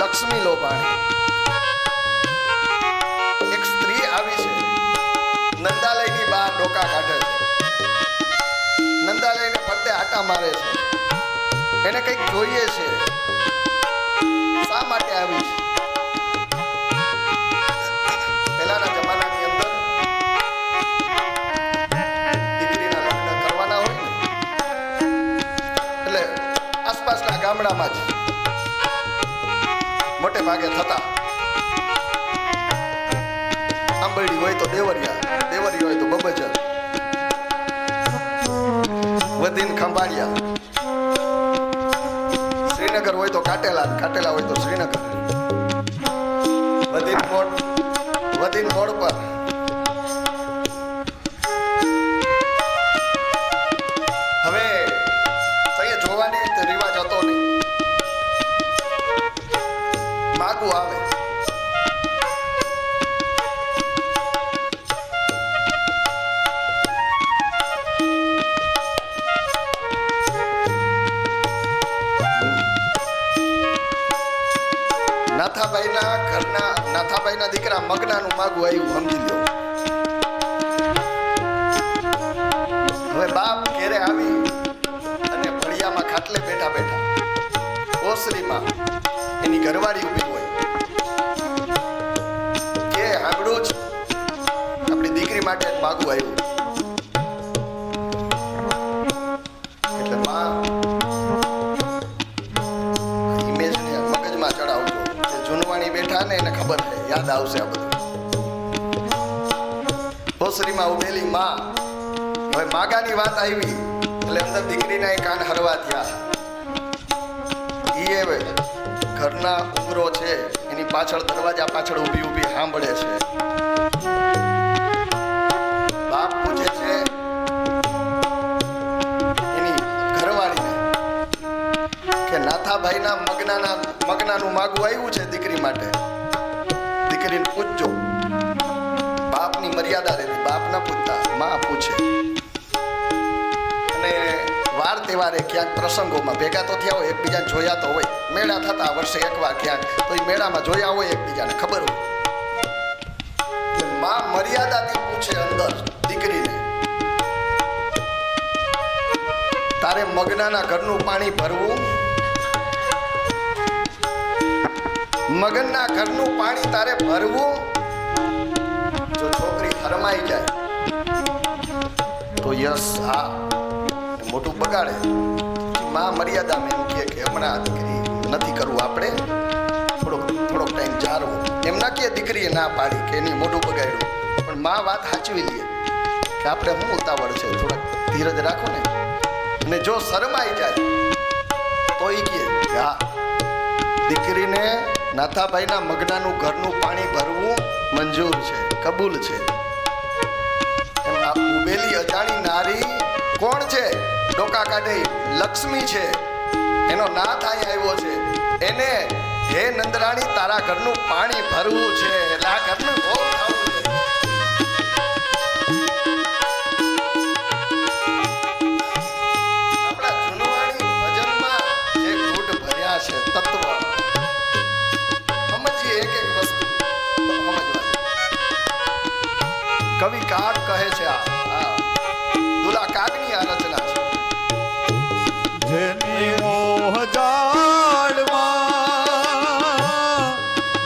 લક્ષ્મી લોભાણી. એક સ્ત્રી આવી છે, નંદાલયની બહાર ડોકા કાઢે છે, નંદાલયને ફરતે આટા મારે છે. એને કંઈક જોઈએ છે. શા માટે આવી છે? પહેલાના જમાનાની અંદર દીકરીના લગ્ન કરવાના હોય ને એટલે આસપાસના ગામડામાં જ મોટે ભાગે થતા. આંબરડી હોય તો દેવરિયા, દેવરી હોય તો બબજર, વધીને ખંભાળિયા, શ્રીનગર હોય તો કાટેલા, કાટેલા હોય તો શ્રીનગર, વધીને મોડ પર. હવે સહી જોવાની રિવાજ હતો નહીં. માગું આવે. નાથાભાઈના ઘરના નાથાભાઈના દીકરા મગનાનું માગું આવ્યું, સમજી લો. હવે બાપ ઘેરે આવી અને ફળિયામાં ખાટલે બેઠા બેઠા ઓસરીમાં એની ઘરવાળી ઊભી હોય કે સાંભળો જ આપણી દીકરી માટે માગું આવ્યું. આવશે આ બધું. ઓસરીમાં ઉભેલી માં, હવે માગાની વાત આવી એટલે અંદર દીકરીના એ કાન હરવા થયા. એ ઘરના ઉંગરો છે એની પાછળ દરવાજા પાછળ ઊભી ઊભી સાંભળે છે. બાપ પૂછે છે એની ઘરવાળીને કે નાથાભાઈના મગનાનું માગું આવ્યું છે દીકરી માટે, દીકરીને પૂછજો. બાપની મર્યાદા રહેતી, બાપ ના પૂછતા, માં પૂછે. અને વાર તહેવારે ક્યાંક પ્રસંગોમાં ભેગા તો થયા હોય, એકબીજાને જોયા તો હોય, મેળા થતા વર્ષે એકવાર ક્યાંક, તો એ મેળામાં જોયા હોય, એકબીજાને ખબર હોય. માં મર્યાદાથી પૂછે અંદર દીકરીને, તારે મગનાના ઘરનું પાણી ભરવું? મગનના ઘરનું પાણી તારે ભરવું? જો છોકરી હરમાઈ જાય તો યસ હા, મોટું બગાડે. માં મર્યાદા એમ કે હમણાં દીકરી નથી કરવું, આપણે થોડોક ટાઈમ જાળવો. એમ ના કે દીકરીએ ના પાડી કે એની મોઢું બગાડ્યું, પણ માં વાત સાચવી લે કે આપણે શું ઉતાવળ છે, થોડાક ધીરજ રાખો ને. અને જો શરમાઈ જાય તો એ કહે કે હા, દીકરીને નાથાભાઈના મગનાનું ઘરનું પાણી ભરવું મંજૂર છે, કબૂલ છે. એમ આ ઉભેલી અજાણી નારી કોણ છે? ડોકા કાઢે લક્ષ્મી છે, એનો નાથ અહીં આવ્યો છે. એને હે નંદરાણી તારા ઘરનું પાણી ભરવું છે, એટલે આ ઘરનું બહુ થવું છે. આપણા જૂનવાણી ભજનમાં જે ગૂઢ ભર્યા છે તત્વ, સમજીએ એક એક વસ્તુ તો સમજવાની. કવિ કાગ કહે છે, આ દુલા કાગની આ રચના છે. જેની મોહ જાળમાં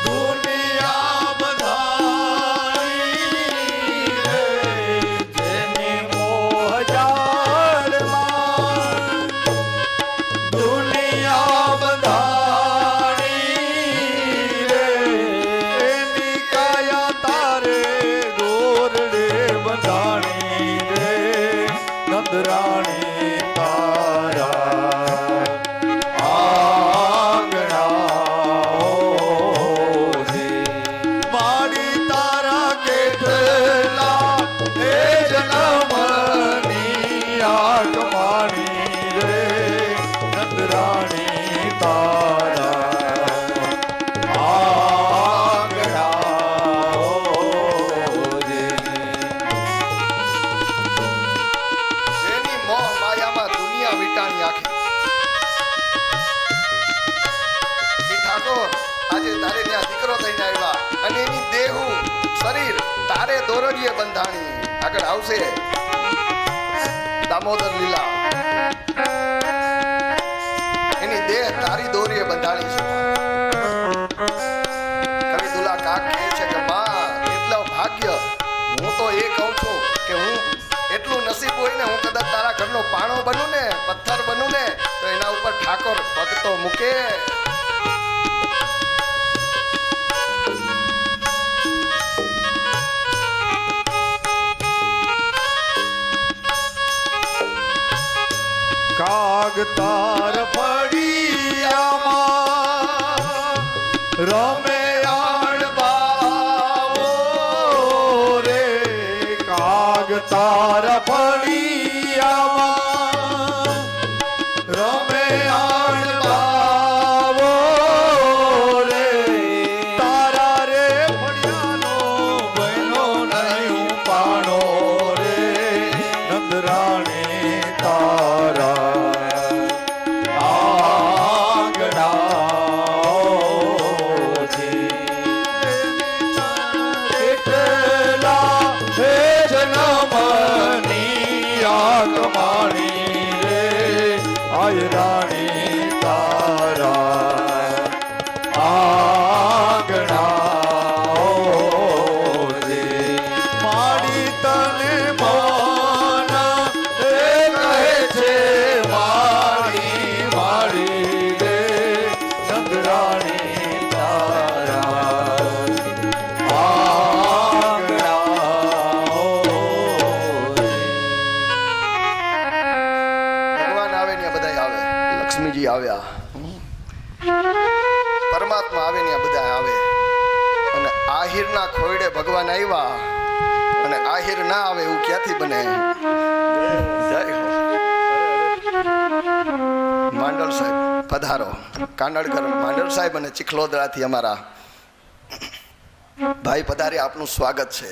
દુનિયા બંધાણી રે, જેની મોહ જાળમાં દુનિયા બંધાણી રે, એની કાયા તારે દોરડે બંધાણી રે, નંદરાણી દોરડીએ બંધાણી. આગળ આવશે દામોદર લીલા, એની દેહ તારી દોરીએ બંધાણી છે. કવિ દુલા કાક કહે છે કે માં એટલો ભાગ્ય, હું તો એ કહું છું કે હું એટલું નસીબ હોય ને, હું કદાચ તારા ઘરનો પાણો બનું ને, પથ્થર બનું ને, તો એના ઉપર ઠાકોર પગ તો મૂકે. કાગ તાર ફળિયામાં રમે આણબાવો રે, કાગ તાર ફળિયામાં રમે આણબાવો રે, તારા રે ફળિયાનો બહેનો નહીં પાણો રે, નંદરાણી તારા રાણી તારા આંગણા રે, મારી તને માના એ કહે છે મારી મારી રે, નંદરાણી તારા ઈ આવ્યા. પરમાત્મા આવે ને આ બધા આવે. અને આહિરના ખોયડે ભગવાન આવ્યા અને આહિર ના આવે એવું ક્યાંથી બને? જય હો. માંડલ સાહેબ પધારો. કાનડકર માંડલ સાહેબ અને ચિખલોદરાથી અમારા ભાઈ પધારે, આપનું સ્વાગત છે.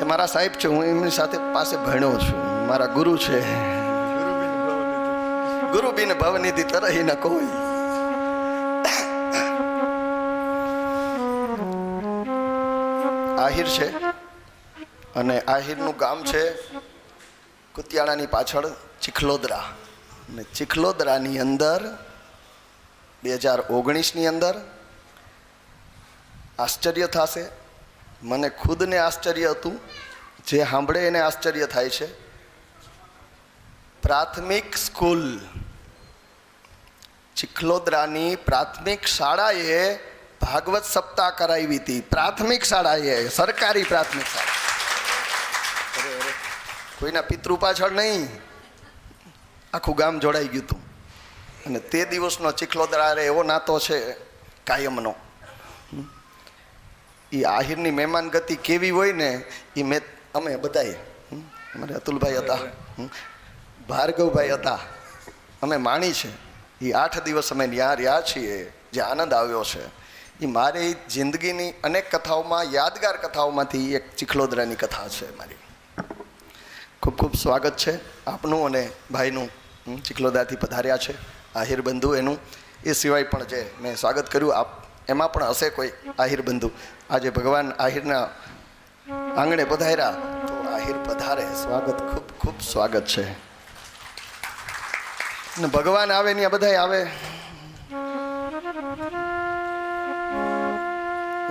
એ મારા સાહેબ છે, હું એમની સાથે પાસે ભણ્યો છું, મારા ગુરુ છે. ગુરુ બિન ભવનિધિ તરહી ન કોઈ. આહિર છે અને આહિરનું ગામ છે કુતિયાણાની પાછળ ચિખલોદરા. અને ચિખલોદરાની અંદર 2019ની અંદર આશ્ચર્ય થશે. મને ખુદને આશ્ચર્ય હતું, જે સાંભળે એને આશ્ચર્ય થાય છે. પ્રાથમિક સ્કૂલ, ચિખલોદરાની પ્રાથમિક શાળાએ ભાગવત સપ્તાહ કરાવી હતી. પ્રાથમિક શાળાએ, સરકારી પ્રાથમિક શાળા, કોઈના પિતૃ પાછળ નહીં, આખું ગામ જોડાઈ ગયું હતું. અને તે દિવસનો ચિખલોદરા એવો નાતો છે કાયમનો. એ આહિરની મહેમાન ગતિ કેવી હોય ને એ અમે બધાએ, અમારે અતુલભાઈ હતા, ભાર્ગવભાઈ હતા, અમે માણી છે. એ 8 દિવસ અમે ત્યાં રહ્યા છીએ. જે આનંદ આવ્યો છે એ મારી જિંદગીની અનેક કથાઓમાં, યાદગાર કથાઓમાંથી એક ચિખલોદરાની કથા છે મારી. ખૂબ ખૂબ સ્વાગત છે આપનું અને ભાઈનું. ચિખલોદરાથી પધાર્યા છે આહિર બંધુ એનું. એ સિવાય પણ જે મેં સ્વાગત કર્યું આપ એમાં પણ હશે કોઈ આહિર બંધુ. આજે ભગવાન આહિરના આંગણે પધાર્યા તો આહિર પધારે, સ્વાગત, ખૂબ ખૂબ સ્વાગત છે. ને ભગવાન આવે ને આ બધા આવે.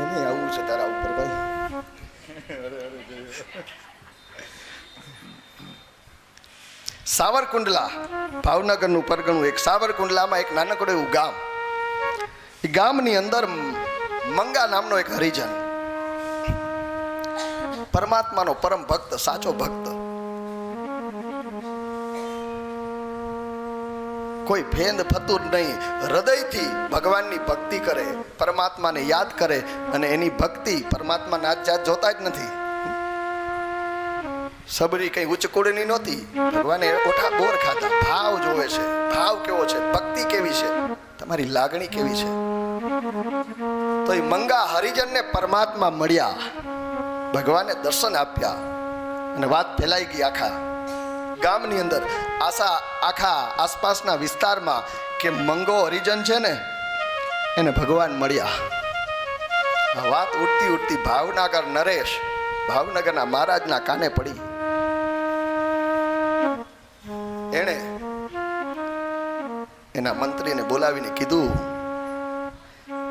એને આવું છે તારા ઉપર ભાઈ. સાવરકુંડલા, ભાવનગરનું પરગણું એક સાવરકુંડલામાં એક નાનકડું એવું ગામ. એ ગામની અંદર મંગા નામનો એક હરિજન, પરમાત્માનો પરમ ભક્ત, સાચો ભક્ત, કોઈ ફેંદ ફતુર નહીં, હૃદયથી ભગવાનની ભક્તિ કરે, પરમાત્માને યાદ કરે. અને એની ભક્તિ પરમાત્મા નાત જાત જોતા જ નથી. સબરી કઈ ઉચ્ચ કુળની નહોતી, ભગવાને ઓઠા બોર ખાતા. ભાવ જોવે છે, ભાવ કેવો છે, ભક્તિ કેવી છે, તમારી લાગણી કેવી છે. તો એ મંગા હરિજનને પરમાત્મા મળ્યા, ભગવાને દર્શન આપ્યા અને વાત ફેલાઈ ગઈ આખા ગામની અંદર, આખા આસપાસના વિસ્તારમાં કે મંગો હરિજન છે ને એને ભગવાન મળ્યા. આ વાત ઉડતી ઉડતી ભાવનગર નરેશ, ભાવનગરના મહારાજના કાને પડી. એણે એના મંત્રીને બોલાવીને કીધું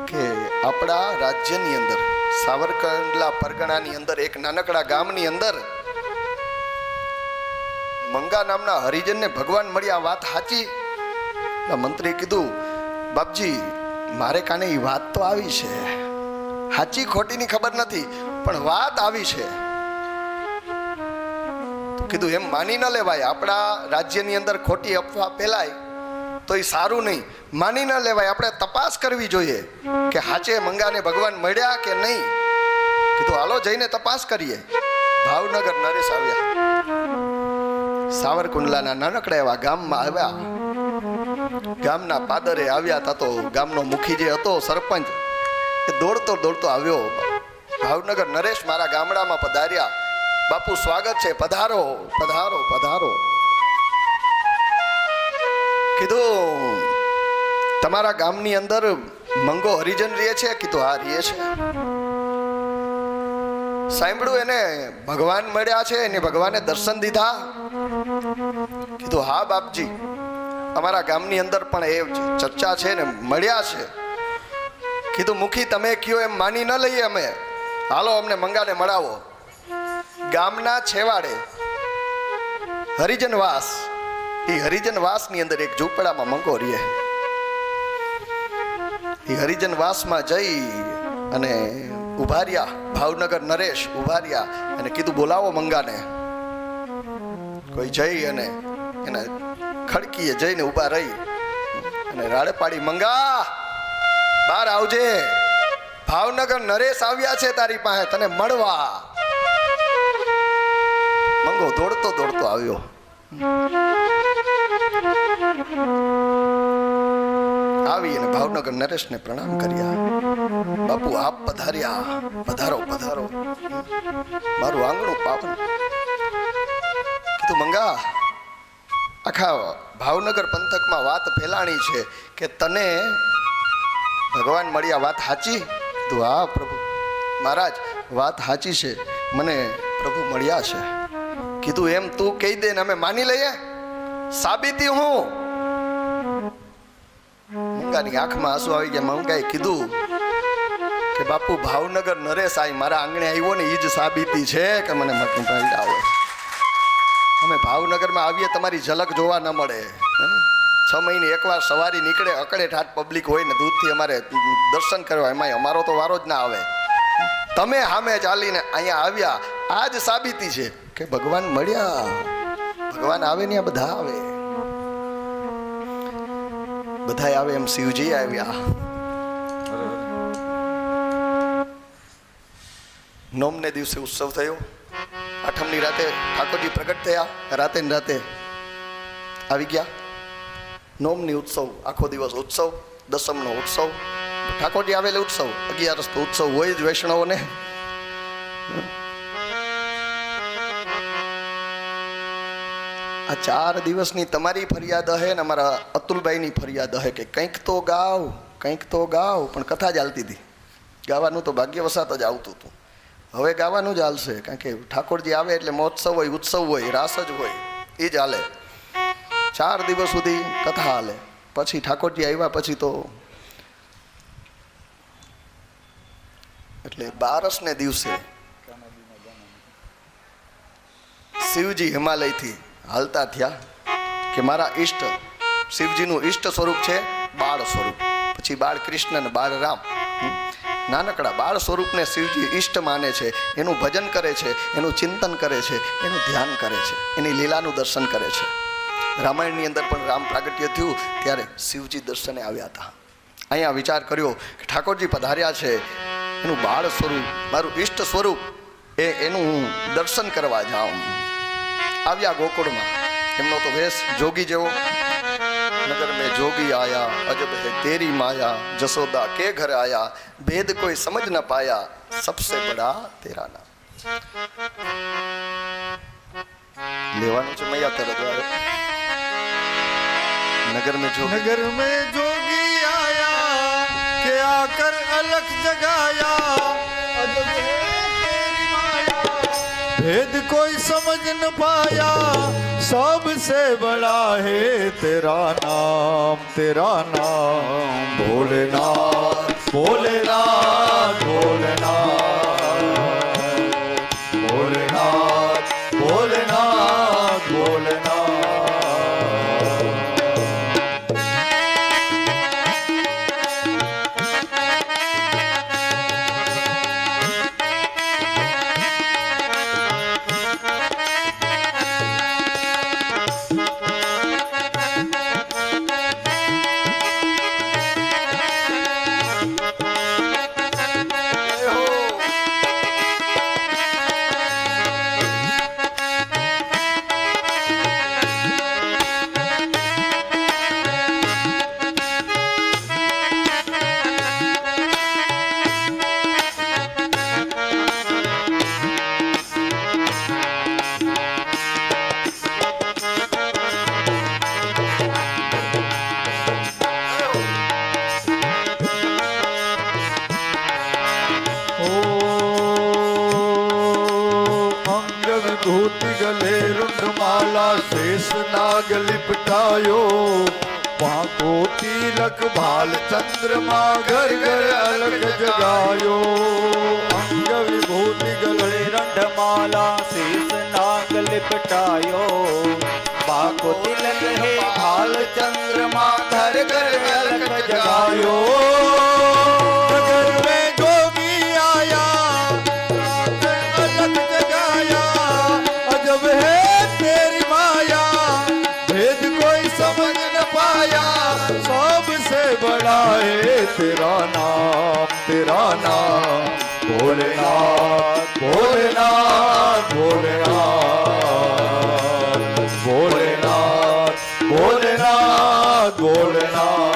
કે આપણા રાજ્યની અંદર, સાવરકુંડલા પરગણાની અંદર એક નાનકડા ગામની અંદર મંગા નામના હરિજનને ભગવાન મળ્યા. વાત સાચી? મંત્રીએ કીધું બાપજી મારે કાને એ વાત તો આવી છે, સાચી ખોટીની ખબર નથી પણ વાત આવી છે. તો કીધું એમ માની ન લેવાય, આપણા રાજ્યની અંદર ખોટી અફવા ફેલાય તો એ સારું નહીં, માની ન લેવાય, આપણે તપાસ કરવી જોઈએ કે સાચે મંગાને ભગવાન મળ્યા કે નહીં. કીધું હાલો જઈને તપાસ કરીએ. ભાવનગર નરેશ આવ્યા, સાવરકુંડલાના નાનકડા એવા ગામમાં આવ્યા. ગામના પાદરે આવ્યા હતા તો ગામનો મુખી જે હતો, સરપંચ, એ દોડતો દોડતો આવ્યો. ભાવનગર નરેશ મારા ગામડામાં પધાર્યા, બાપુ સ્વાગત છે, પધારો પધારો પધારો. કીધું તમારા ગામની અંદર મંગો હરિજન રહે છે? કીધું હા રહે છે. સાંભળ્યું એને ભગવાન મળ્યા છે, એને ભગવાને દર્શન દીધા? કીધું હા બાપજી, અમારા ગામની અંદર પણ એ ચર્ચા છે ને મળ્યા છે. કીધું મુખી તમે કયો એમ માની ન લઈએ અમે, હાલો અમને મંગાને મળાવો. ગામના છેવાડે હરિજનવાસ, એ હરિજનવાસની અંદર એક ઝૂંપડામાં મંગો રહે. એ હરિજનવાસમાં જઈ અને ઉભા રહ્યા. ભાવનગર નરેશ ઉભા રહ્યા અને કીધું બોલાવો મંગાને. કોઈ જઈ અને એના ખડકીએ જઈને ઊભા રહી અને રાડે પાડી, મંગા બહાર આવજે, ભાવનગર નરેશ આવ્યા છે તારી પાસે તને મળવા. મંગો દોડતો દોડતો આવ્યો. આવી અને ભાવનગર નરેશને પ્રણામ કર્યા. બાપુ આપ પધાર્યા, પધારો પધારો, મારું આંગણું પાવન. કીધું મંગા, આખા ભાવનગર પંથકમાં વાત ફેલાણી છે કે તને ભગવાન મળ્યા, વાત સાચી? કીધું હા પ્રભુ મહારાજ વાત સાચી છે, મને પ્રભુ મળ્યા છે. કીધું એમ તું કહી દે ને અમે માની લઈએ, સાબિતી હું. મંગાની આંખમાં આંસુ આવી ગયા. મંગાએ કીધું કે બાપુ ભાવનગર નરેશ આઈ મારા આંગણે આવ્યો ને એ જ સાબિતી છે કે મને મળ્યા હોય. અમે ભાવનગરમાં આવીએ તમારી ઝલક જોવા ન મળે. 6 મહિને એકવાર સવારી નીકળે, અકડે ઠાઠ પબ્લિક હોય ને દૂધથી અમારે દર્શન કરવા, એમાં અમારો તો વારો જ ના આવે. તમે સામે ચાલીને અહીંયા આવ્યા, આ જ સાબિતી છે કે ભગવાન મળ્યા. ભગવાન આવે ને બધા આવે, બધા આવે. એમ શિવજી આવ્યા. નોમને દિવસે ઉત્સવ થયો. આઠમની રાતે ઠાકોરજી પ્રગટ થયા. રાતે ને રાતે આવી ગયા. નોમની ઉત્સવ, આખો દિવસ ઉત્સવ. દસમનો ઉત્સવ, ઠાકોરજી આવેલે ઉત્સવ. 11 તો ઉત્સવ હોય જ વૈષ્ણવોને. આ 4 દિવસની તમારી ફરિયાદ હે ને અમારા અતુલભાઈની ફરિયાદ હે કે કંઈક તો ગાવ, કંઈક તો ગાવ. પણ કથા જ હાલતી હતી. ગાવાનું તો ભાગ્યવશાત જ આવતું હતું. હવે ગાવાનું જ હાલશે, કારણ કે ઠાકોરજી આવે એટલે મહોત્સવ હોય, ઉત્સવ હોય, રાસ જ હોય, એ જ હાલે. 4 દિવસ સુધી કથા હાલે. પછી ઠાકોરજી આવ્યા પછી તો એટલે 12ને દિવસે શિવજી હિમાલયથી હાલતા થયા કે મારા ઈષ્ટ શિવજીનું ઈષ્ટ સ્વરૂપ છે બાળ સ્વરૂપ. પછી બાળ કૃષ્ણ ને બાળ રામ. નાનકડા બાળ સ્વરૂપને શિવજી ઈષ્ટ માને છે, એનું ભજન કરે છે, એનું ચિંતન કરે છે, એનું ધ્યાન કરે છે, એની લીલાનું દર્શન કરે છે. રામાયણની અંદર પણ રામ પ્રાગટ્ય થયું ત્યારે શિવજી દર્શને આવ્યા હતા. અહીંયા વિચાર કર્યો કે ઠાકોરજી પધાર્યા છે, એનું બાળ સ્વરૂપ, મારું ઈષ્ટ સ્વરૂપ, એનું હું દર્શન કરવા જાઉં. આવ્યા ગોકુળમાં. એમનો તો વેશ જોગી જેવો. नगर में जोगी आया, अजब है तेरी माया, जसोदा के घर आया, भेद कोई समझ न पाया, सबसे बड़ा तेरा नाम. लेवानु છે મૈયા તરત વાળે. नगर में जोगी आया के आकर अलख जगाया, अजब है तेरी माया, भेद कोई समझ न पाया, सबसे बड़ा है तेरा नाम, तेरा नाम. भोलेनाथ भोलेनाथ भोलेनाथ भोलेनाथ भोलेनाथ भोलेनाथ. गले रुंडमाला शेष नाग लिपटायो, पाको तिलक भाल चंद्रमा घर घर अलग जगायो. अंग विभूति गले रुंडमाला शेष नाग लिपटायो, पाको तिलक है भाल चंद्रमा घर घर अलग जगायो. नगर में जोगी आया अलग जगाया, अजब है है तेरा नाम भोलेनाथ भोलेनाथ भोलेनाथ भोलेनाथ भोलेनाथ भोलेनाथ।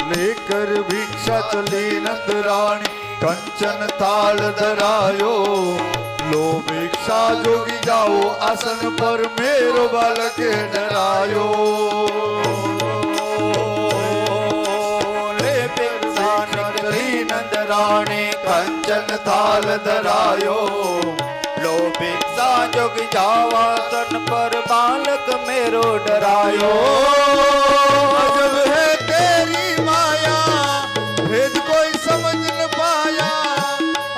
लेकर भिक्षा चली नंद रानी कंचन थाल धरायो लो भिक्षा जोगी जाओ आसन पर मेरो बालक डरायो ले भिक्षा चली नंद रानी कंचन थाल धरायो लो भिक्षा जोगी जाओ आसन पर बालक मेरो डरायो। अजब है तेरी माया भेद कोई समझ न पाया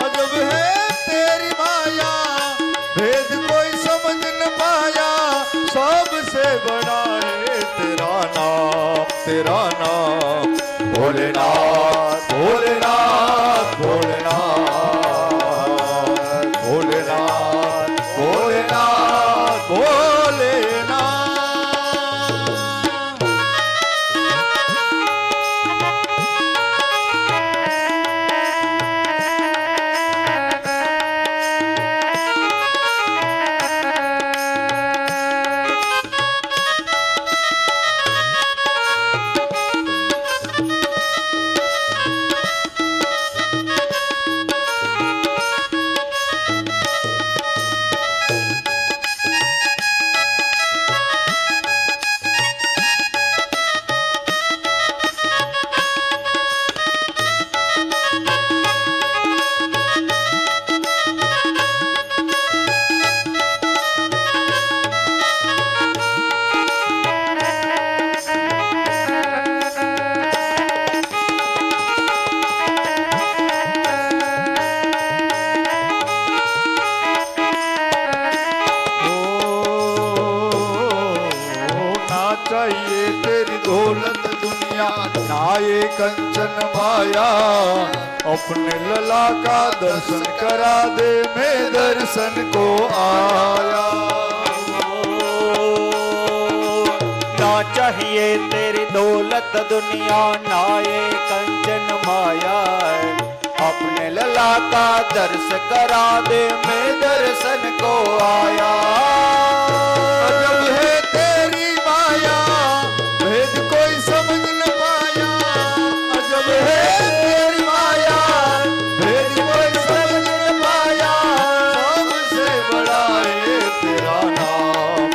अजब है तेरी माया भेद कोई समझ न पाया सबसे बड़ा है तेरा नाम भोलेनाथ भोलेनाथ भोलेनाथ भोलेनाथ भोलेनाथ भोलेनाथ। चाहिए तेरी दौलत दुनिया ना ये कंचन माया अपने लला का दर्शन करा दे मैं दर्शन को आया। ना चाहिए तेरी दौलत दुनिया ना ये कंचन माया अपने लला का दर्श करा दे मैं दर्शन को आया। अजब है तेरी माया भेद कोई समझ न पाया अजब है तेरी माया भेद कोई समझ न पाया सबसे बड़ा है तेरा नाम